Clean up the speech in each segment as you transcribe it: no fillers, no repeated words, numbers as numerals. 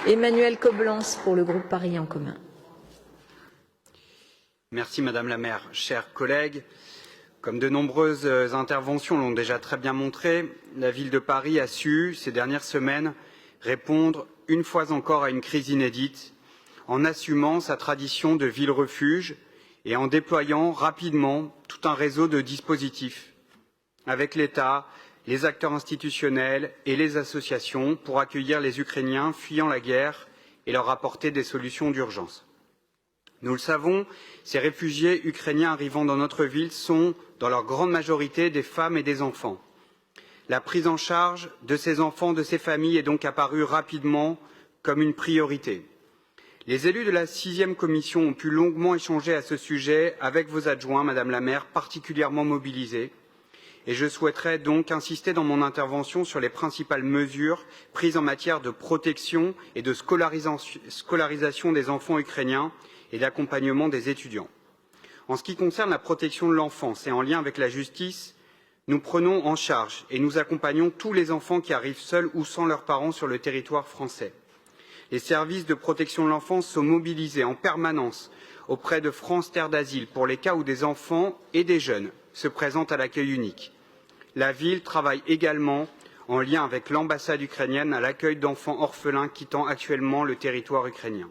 Emmanuel Coblence pour le groupe Paris en commun. Merci Madame la maire. Chers collègues, comme de nombreuses interventions l'ont déjà très bien montré, la ville de Paris a su, ces dernières semaines, répondre une fois encore à une crise inédite en assumant sa tradition de ville-refuge et en déployant rapidement tout un réseau de dispositifs avec l'État, les acteurs institutionnels et les associations pour accueillir les Ukrainiens fuyant la guerre et leur apporter des solutions d'urgence. Nous le savons, ces réfugiés ukrainiens arrivant dans notre ville sont, dans leur grande majorité, des femmes et des enfants. La prise en charge de ces enfants, de ces familles est donc apparue rapidement comme une priorité. Les élus de la 6e commission ont pu longuement échanger à ce sujet avec vos adjoints, Madame la maire, particulièrement mobilisés. Et je souhaiterais donc insister dans mon intervention sur les principales mesures prises en matière de protection et de scolarisation des enfants ukrainiens et d'accompagnement des étudiants. En ce qui concerne la protection de l'enfance et en lien avec la justice, nous prenons en charge et nous accompagnons tous les enfants qui arrivent seuls ou sans leurs parents sur le territoire français. Les services de protection de l'enfance sont mobilisés en permanence auprès de France Terre d'Asile pour les cas où des enfants et des jeunes se présentent à l'accueil unique. La ville travaille également en lien avec l'ambassade ukrainienne à l'accueil d'enfants orphelins quittant actuellement le territoire ukrainien.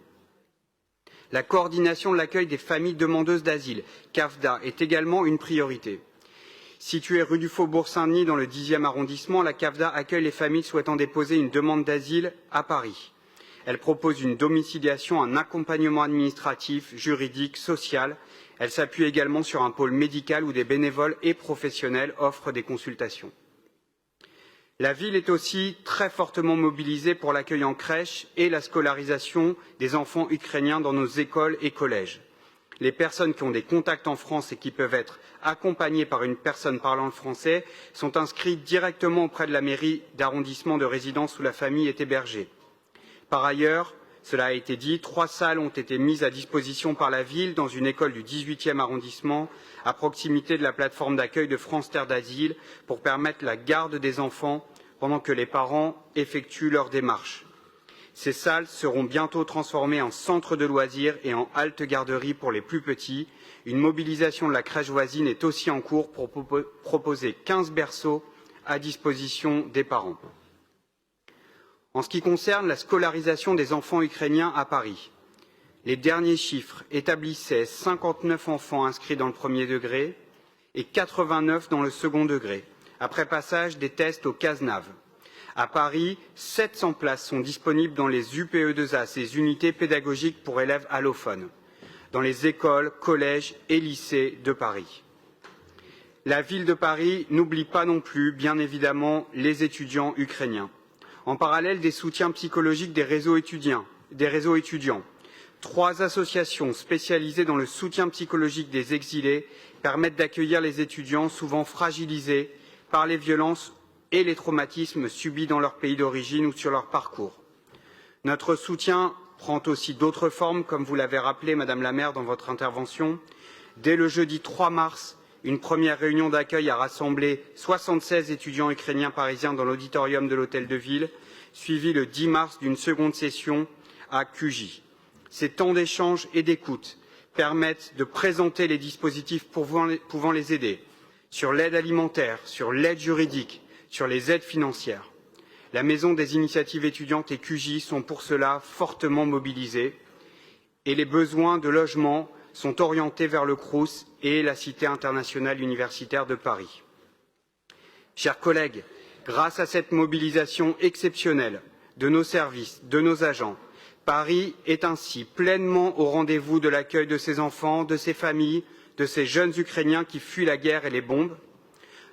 La coordination de l'accueil des familles demandeuses d'asile, CAFDA, est également une priorité. Située rue du Faubourg-Saint-Denis dans le 10e arrondissement, la CAFDA accueille les familles souhaitant déposer une demande d'asile à Paris. Elle propose une domiciliation, un accompagnement administratif, juridique, social. Elle s'appuie également sur un pôle médical où des bénévoles et professionnels offrent des consultations. La ville est aussi très fortement mobilisée pour l'accueil en crèche et la scolarisation des enfants ukrainiens dans nos écoles et collèges. Les personnes qui ont des contacts en France et qui peuvent être accompagnées par une personne parlant le français sont inscrites directement auprès de la mairie d'arrondissement de résidence où la famille est hébergée. Par ailleurs, cela a été dit, 3 salles ont été mises à disposition par la ville dans une école du 18e arrondissement, à proximité de la plateforme d'accueil de France Terre d'Asile, pour permettre la garde des enfants pendant que les parents effectuent leurs démarches. Ces salles seront bientôt transformées en centres de loisirs et en halte garderie pour les plus petits. Une mobilisation de la crèche voisine est aussi en cours pour proposer 15 berceaux à disposition des parents. En ce qui concerne la scolarisation des enfants ukrainiens à Paris, les derniers chiffres établissaient 59 enfants inscrits dans le premier degré et 89 dans le second degré, après passage des tests au CASNAV. À Paris, 700 places sont disponibles dans les UPE2A, ces unités pédagogiques pour élèves allophones, dans les écoles, collèges et lycées de Paris. La ville de Paris n'oublie pas non plus, bien évidemment, les étudiants ukrainiens. En parallèle des soutiens psychologiques des réseaux étudiants. 3 associations spécialisées dans le soutien psychologique des exilés permettent d'accueillir les étudiants souvent fragilisés par les violences et les traumatismes subis dans leur pays d'origine ou sur leur parcours. Notre soutien prend aussi d'autres formes, comme vous l'avez rappelé, Madame la maire, dans votre intervention. Dès le jeudi 3 mars, une première réunion d'accueil a rassemblé 76 étudiants ukrainiens parisiens dans l'auditorium de l'Hôtel de Ville, suivi le 10 mars d'une seconde session à Cugy. Ces temps d'échange et d'écoute permettent de présenter les dispositifs pouvant les aider sur l'aide alimentaire, sur l'aide juridique, sur les aides financières. La Maison des initiatives étudiantes et Cugy sont pour cela fortement mobilisés et les besoins de logement sont orientés vers le Crous et la Cité internationale universitaire de Paris. Chers collègues, grâce à cette mobilisation exceptionnelle de nos services, de nos agents, Paris est ainsi pleinement au rendez-vous de l'accueil de ces enfants, de ces familles, de ces jeunes Ukrainiens qui fuient la guerre et les bombes.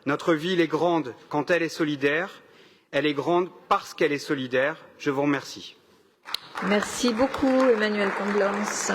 Notre ville est grande quand elle est solidaire. Elle est grande parce qu'elle est solidaire. Je vous remercie. Merci beaucoup, Emmanuel Coblence.